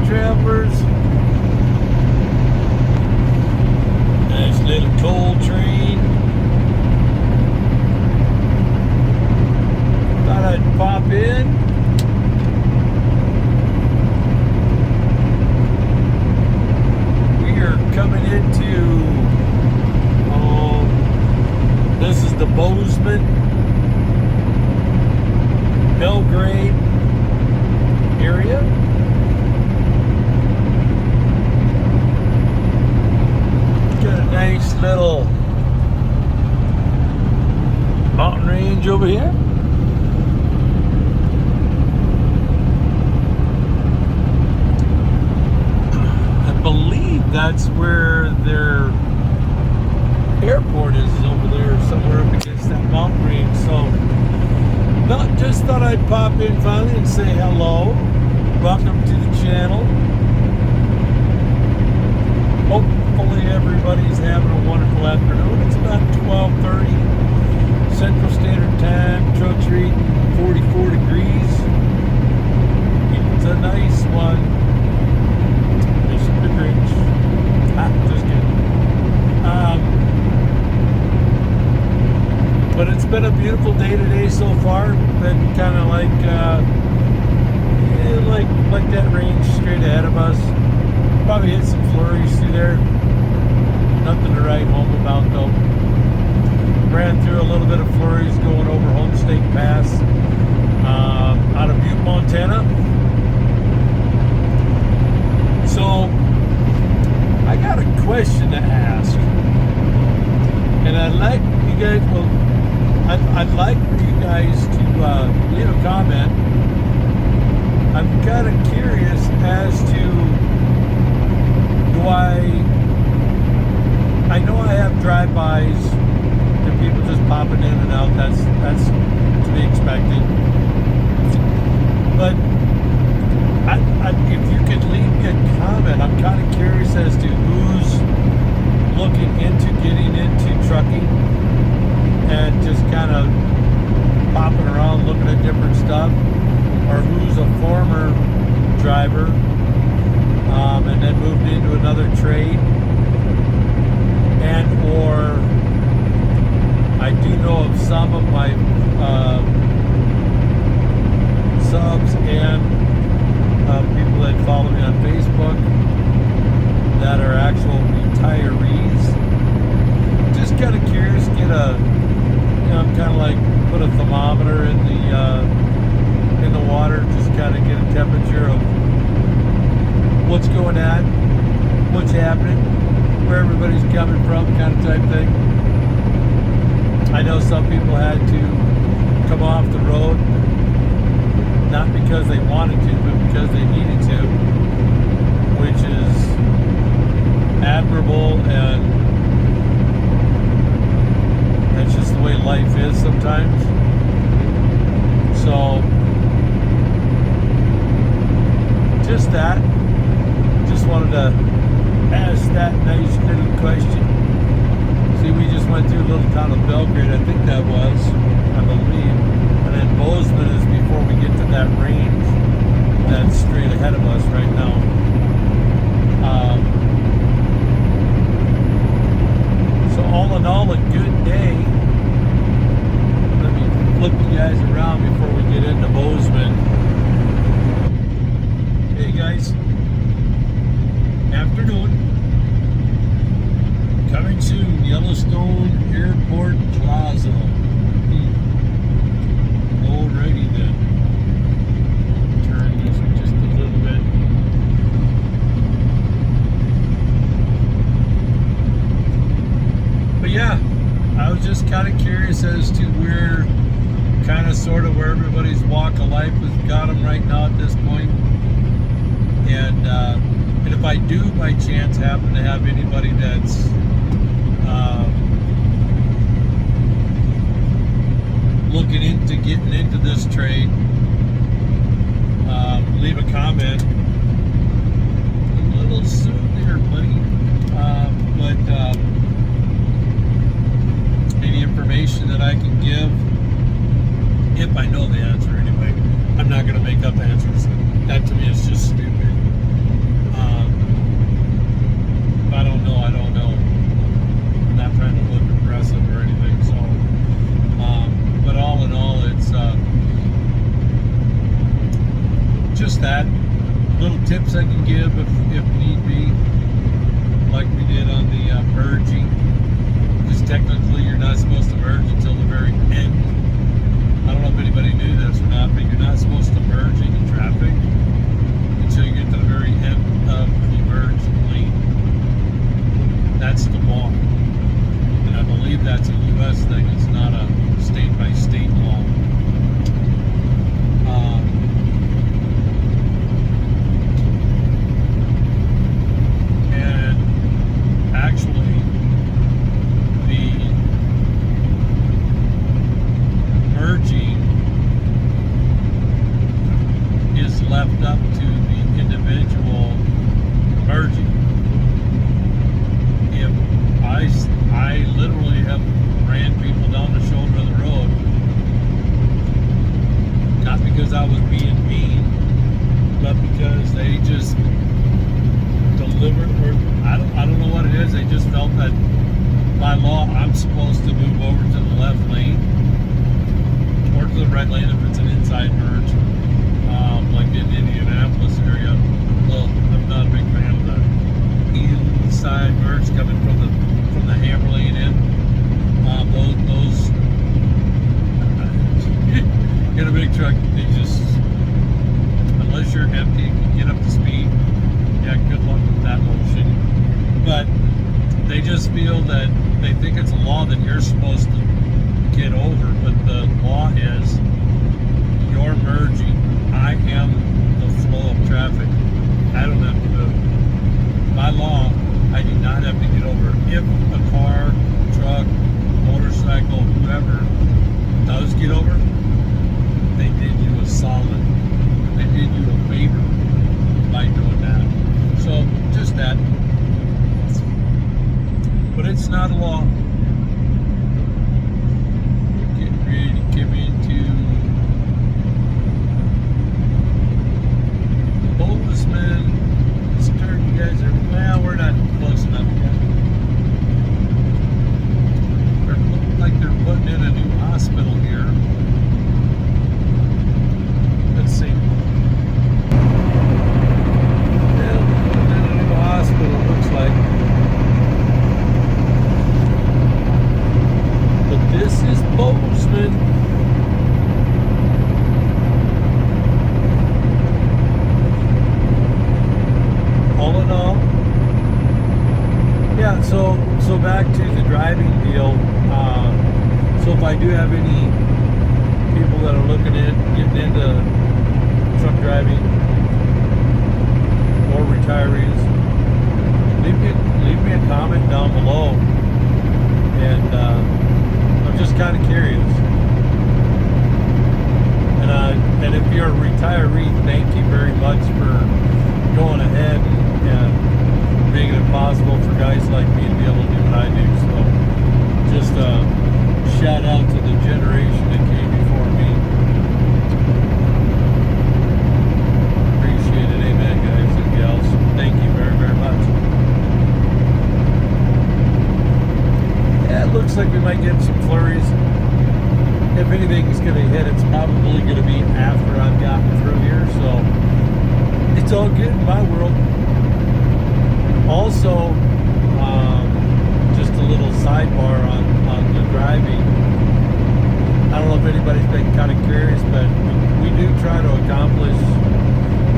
travelers. Nice little coal train. Thought I'd pop in. We are coming into, this is the Bozeman, Belgrade area. Got a nice little mountain range over here. I believe that's where their airport is over there, somewhere up against that mountain range. So just thought I'd pop in finally and say hello. Welcome to the channel. Hopefully everybody's having a wonderful afternoon. It's about 12:30 Central Standard Time. Truck's reading 44 degrees. It's a nice one. Mr. Grinch. Just kidding. But it's been a beautiful day today so far. Been kind of like that range straight ahead of us. Probably hit some flurries through there. Nothing to write home about though. Ran through a little bit of flurries going over Homestake Pass out of Butte, Montana. So I got a question to ask, and I'd like you guys. I'd like for you guys to leave a comment. I'm kind of curious as to, I know I have drive-bys and people just popping in and out. That's to be expected. But leave me a comment. I'm kind of curious as to who's looking into getting into trucking and just kind of popping around looking at different stuff, or who's a former driver and then moved into another trade, and or I do know of some of my subs and people that follow me on Facebook that are actual retirees. Just kind of curious, get a, I'm kind of like put a thermometer in the water, just kind of get a temperature of what's going on, what's happening, where everybody's coming from, kind of type thing. I know some people had to come off the road, not because they wanted to, but because they needed to, which is admirable, and that's just the way life is sometimes. So, just that. Just wanted to ask that nice little question. See, we just went through a little town of Belgrade, I think that was, I believe. And then Bozeman is before we get to that range that's straight ahead of us right now. So all in all, a good day. Let me flip you guys around before we get into Bozeman. Hey guys, afternoon. Coming soon, Yellowstone Airport Plaza. Alrighty then. Turn this just a little bit. But yeah, I was just kind of curious as to where, kind of sort of where everybody's walk of life has got them right now at this point. And if I do by chance happen to have anybody that's looking into getting into this trade, leave a comment. A little soon there, buddy. But any information that I can give, if I know the answer anyway. I'm not going to make up answers. That to me is just stupid. If I don't know, I don't know. I'm not trying to look impressive or anything. So, but all in all, it's just that. Little tips I can give if need be, like we did on the merging. Because technically, you're not supposed to merge until the very end. I don't know if anybody knew this or not, but you're not supposed to merge into traffic until you get to the very end of the merged lane. That's the law. And I believe that's a U.S. thing. It's not a state-by-state law. And actually, the merging is left up to the individual merging. If I literally have ran people down the shoulder of the road, not because I was being mean, but because they just delivered, or I don't know what it is. They just felt that by law I'm supposed to move over to the left lane or to the right lane if it's an inside merge, like in the Indianapolis area. Well, I'm not a big fan of the inside merge coming from the hammer lane in. Those in a big truck, they just, unless you're empty and can get up to speed, yeah, good luck with that motion. But they just feel that they think it's a law that you're supposed to get over, but the law is you're merging. I am the flow of traffic. I don't have to move. By law, I do not have to get over. If a car, truck, motorcycle, whoever does get over, they did you a solid. They did you a favor by doing that. that. But it's not a law. We're getting ready to come into Bozeman. You guys are, well, we're not close enough yet. It looks like they're putting in a new hospital here. Let's see. Yeah, putting in a new hospital, looks like. But this is Bozeman. All in all, yeah. So back to the driving deal. So if I do have any people that are looking at getting into truck driving or retirees, leave me a comment down below, and I'm just kind of curious. And if you're a retiree, thank you very much for going ahead and making it possible for guys like me to be able to do what I do. So just shout out to the generation that came before me. Appreciate it. Amen, guys and gals. Thank you very, very much. Yeah, it looks like we might get some flurries. If anything's going to hit, it's probably going to be after I've gotten through here. So it's all good in my world. Also, just a little sidebar on the driving. I don't know if anybody's been kind of curious, but we do try to accomplish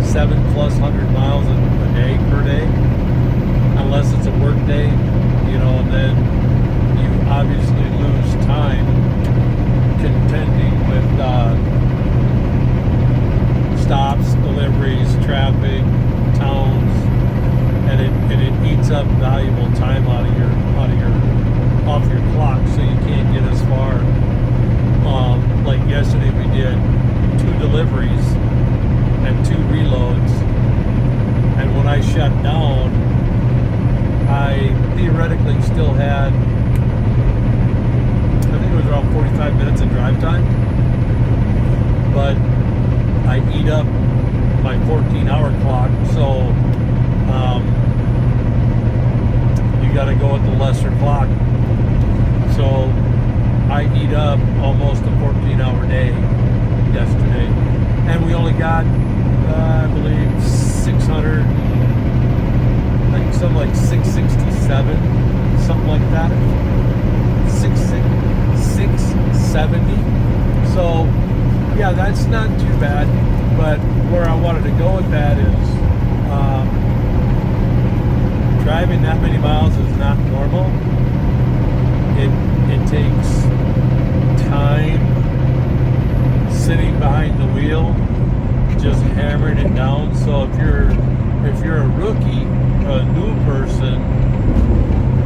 700+ miles a day per day, unless it's a work day, and then you obviously lose time contending with stops, deliveries, traffic, towns, and it eats up valuable time off your clock, so you can't get as far. Like yesterday, we did 2 deliveries and 2 reloads, and when I shut down, I theoretically still had, I think it was around 45 minutes of drive time, but I eat up my 14-hour clock, so you got to go with the lesser clock. So I eat up almost a 14-hour day yesterday, and we only got, I believe, 600, I think something like 667, something like that, 670. So yeah, that's not too bad. But where I wanted to go with that is driving that many miles is not normal. It takes time sitting behind the wheel, just hammering it down. So if you're a rookie, a new person,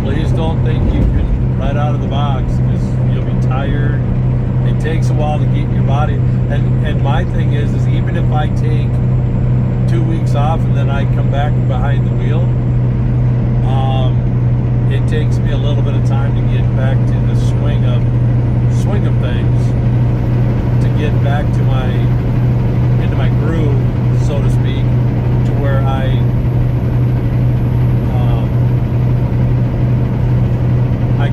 please don't think you can right out of the box, because you'll be tired. It takes a while to get your body, and my thing is even if I take 2 weeks off and then I come back behind the wheel, it takes me a little bit of time to get back to the swing of things, to get back to into my groove, so to speak, to where I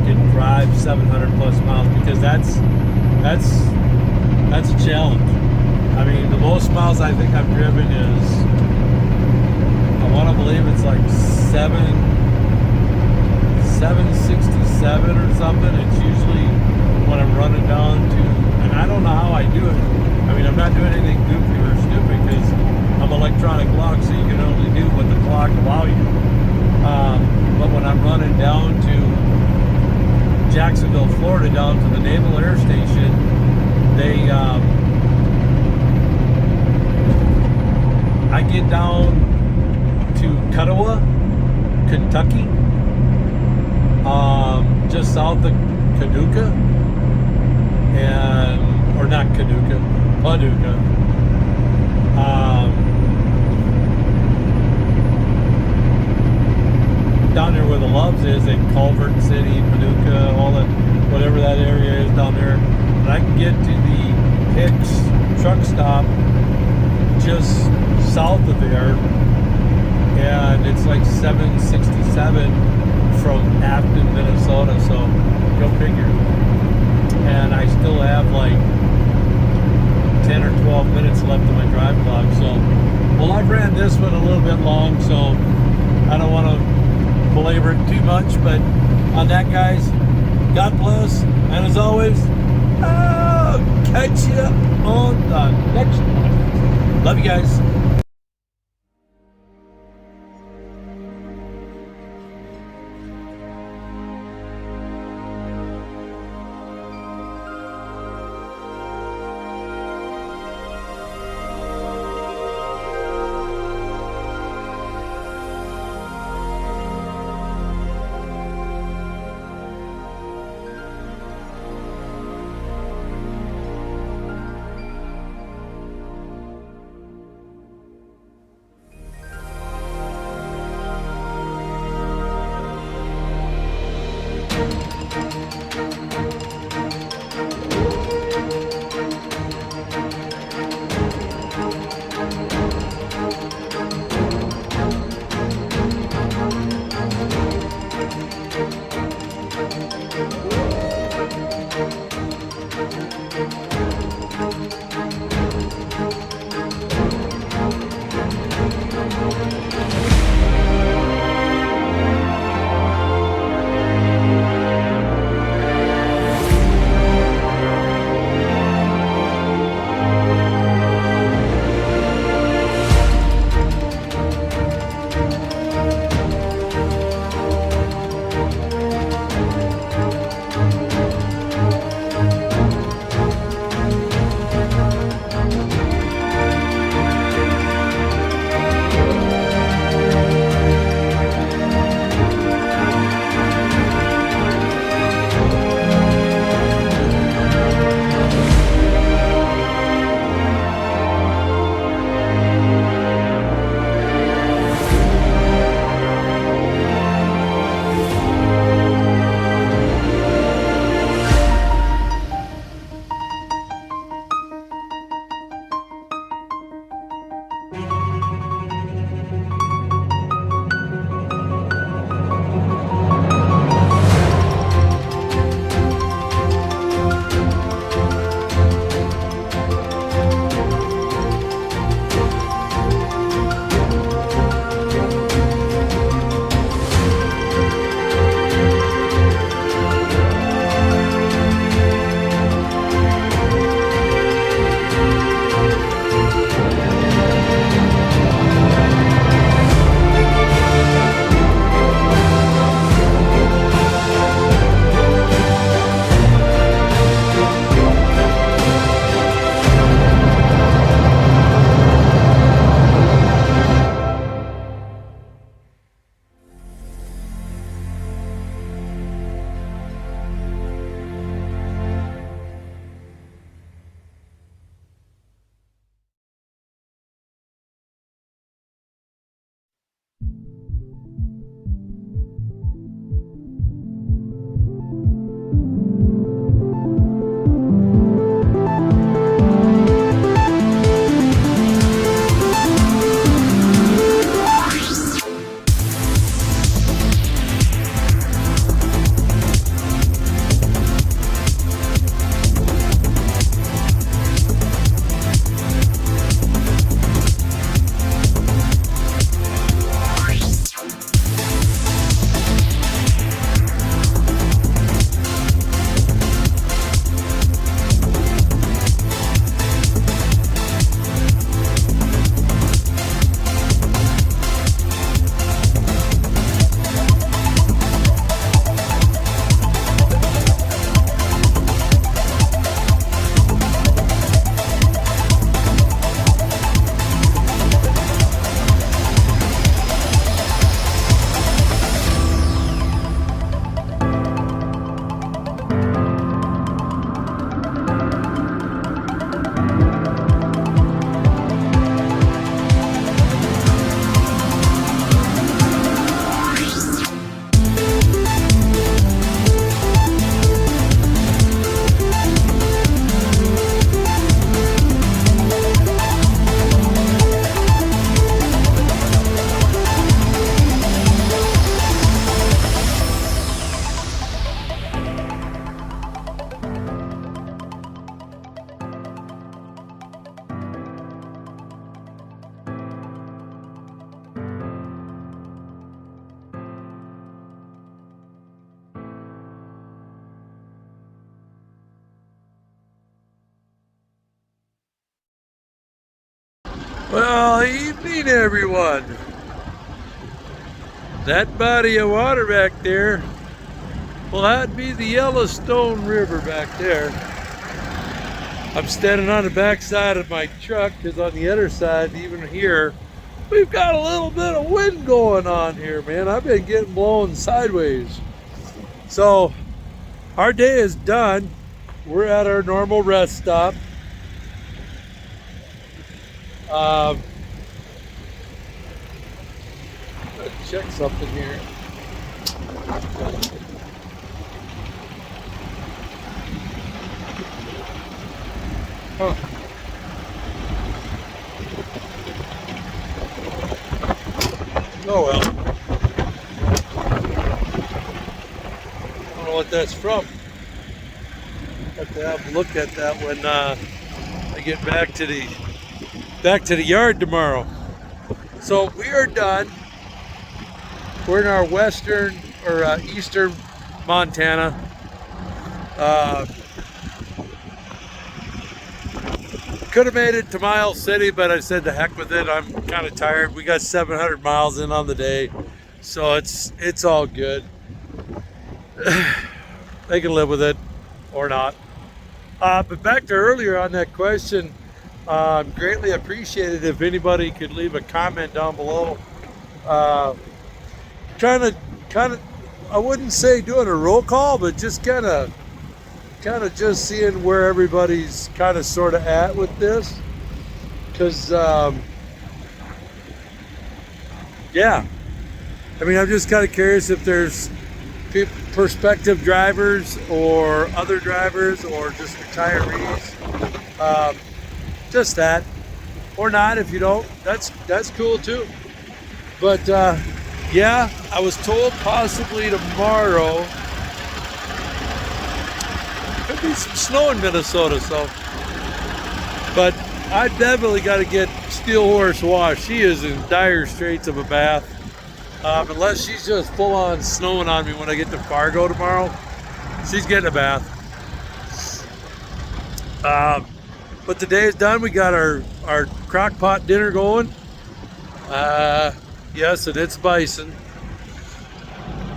could drive 700+ miles, because that's a challenge. I mean, the most miles I think I've driven is, I want to believe it's like 767 or something. It's usually when I'm running down to, and I don't know how I do it. I mean, I'm not doing anything goofy or stupid, because I'm electronic lock, so you can only do what the clock allows you. But when I'm running down to Jacksonville, Florida, down to the Naval Air Station, I get down to Cudahy, Kentucky, just south of Paducah, or not Paducah, down there where the Loves is, in Culver City, Paducah, all that, whatever that area is down there. And I can get to the Hicks truck stop just south of there, and it's like 767 from Afton, Minnesota. So go figure. And I still have like 10 or 12 minutes left of my drive clock. So, well, I've ran this one a little bit long, so I don't want to belabor it too much. But on that, guys, God bless. And as always, I'll catch you on the next one. Love you guys. Well, evening, everyone. That body of water back there, well, that'd be the Yellowstone River back there. I'm standing on the back side of my truck because on the other side, even here, we've got a little bit of wind going on here, man. I've been getting blown sideways. So, our day is done. We're at our normal rest stop. Let's check something here. Huh. Oh well. I don't know what that's from. Have to have a look at that when I get back to the yard tomorrow. So we are done. We're in our western or eastern Montana. Could have made it to Miles City, but I said the heck with it. I'm kind of tired. We got 700 miles in on the day, so it's all good. They can live with it or not. But back to earlier on that question, greatly appreciated if anybody could leave a comment down below. Kind of, I wouldn't say doing a roll call, but just kind of just seeing where everybody's kind of sort of at with this. Because, yeah, I mean, I'm just kind of curious if there's prospective drivers or other drivers or just retirees. Just that. Or not, if you don't, that's cool too. But, yeah, I was told possibly tomorrow could be some snow in Minnesota, so. But I definitely got to get Steel Horse washed. She is in dire straits of a bath. Unless she's just full on snowing on me when I get to Fargo tomorrow, she's getting a bath. But the day is done. We got our crock pot dinner going. Yes, and it's bison.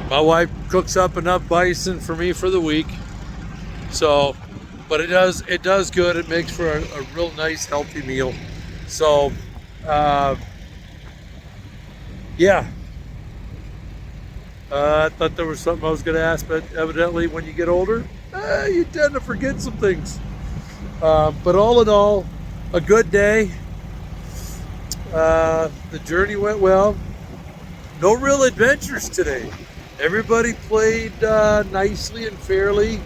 My wife cooks up enough bison for me for the week. So, but it does good. It makes for a real nice, healthy meal. So, yeah. I thought there was something I was going to ask, but evidently when you get older, you tend to forget some things. But all in all, a good day. The journey went well. No real adventures today. Everybody played nicely and fairly.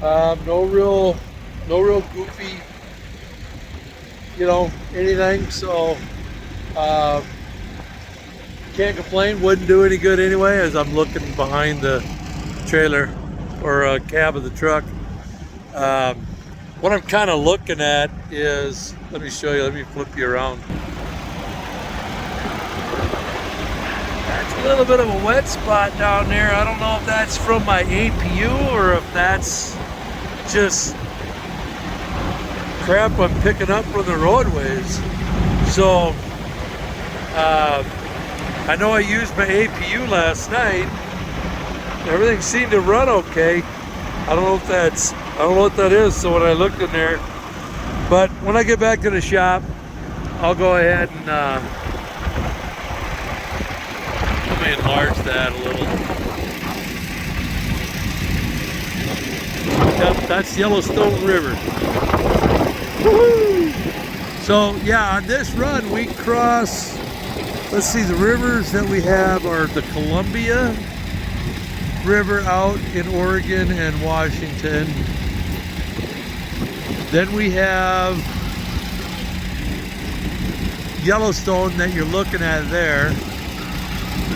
No real goofy, anything. So can't complain. Wouldn't do any good anyway, as I'm looking behind the trailer or cab of the truck. What I'm kind of looking at is, let me show you. Let me flip you around. A little bit of a wet spot down there. I don't know if that's from my APU or if that's just crap I'm picking up from the roadways. So I know I used my APU last night. Everything seemed to run okay. I don't know what that is. So when I looked in there, but when I get back to the shop, I'll go ahead and enlarge that a little. Yep, that's Yellowstone River. Woo-hoo! So yeah, on this run we cross, let's see, the rivers that we have are the Columbia River out in Oregon and Washington. Then we have Yellowstone that you're looking at there.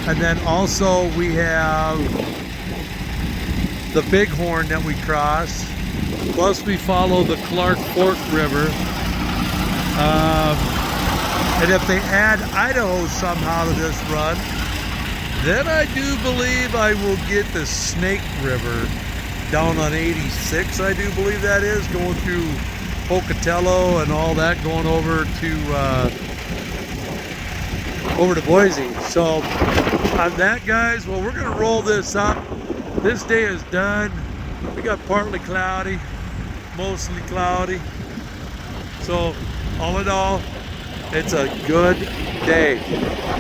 And then also we have the Bighorn that we cross. Plus we follow the Clark Fork River. And if they add Idaho somehow to this run, then I do believe I will get the Snake River down on 86, I do believe that is, going through Pocatello and all that, going over to over to Boise. So on that, guys, well, we're gonna roll this up. This day is done. We got partly cloudy, mostly cloudy. So all in all, it's a good day.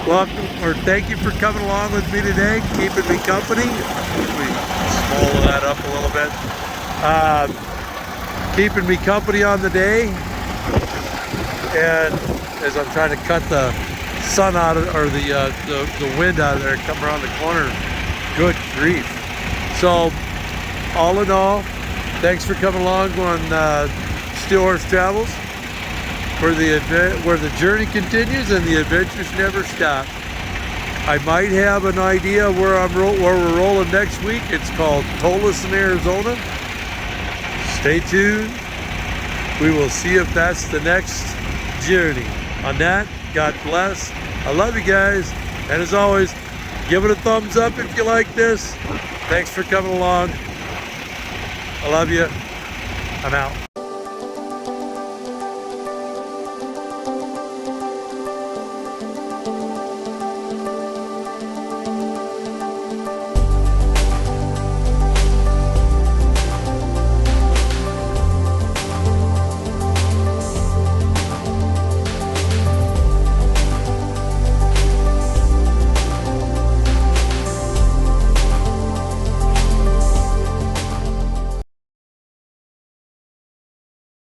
Welcome, or thank you for coming along with me today, keeping me company. We swallow that up a little bit. Keeping me company on the day, and as I'm trying to cut the sun out of, or the wind out of there, come around the corner. Good grief. So all in all, thanks for coming along on Steel Horse Travels, where the journey continues and the adventures never stop. I might have an idea where we're rolling next week. It's called Tolleson, Arizona. Stay tuned. We will see if that's the next journey. On that, God bless. I love you guys. And as always, give it a thumbs up if you like this. Thanks for coming along. I love you. I'm out.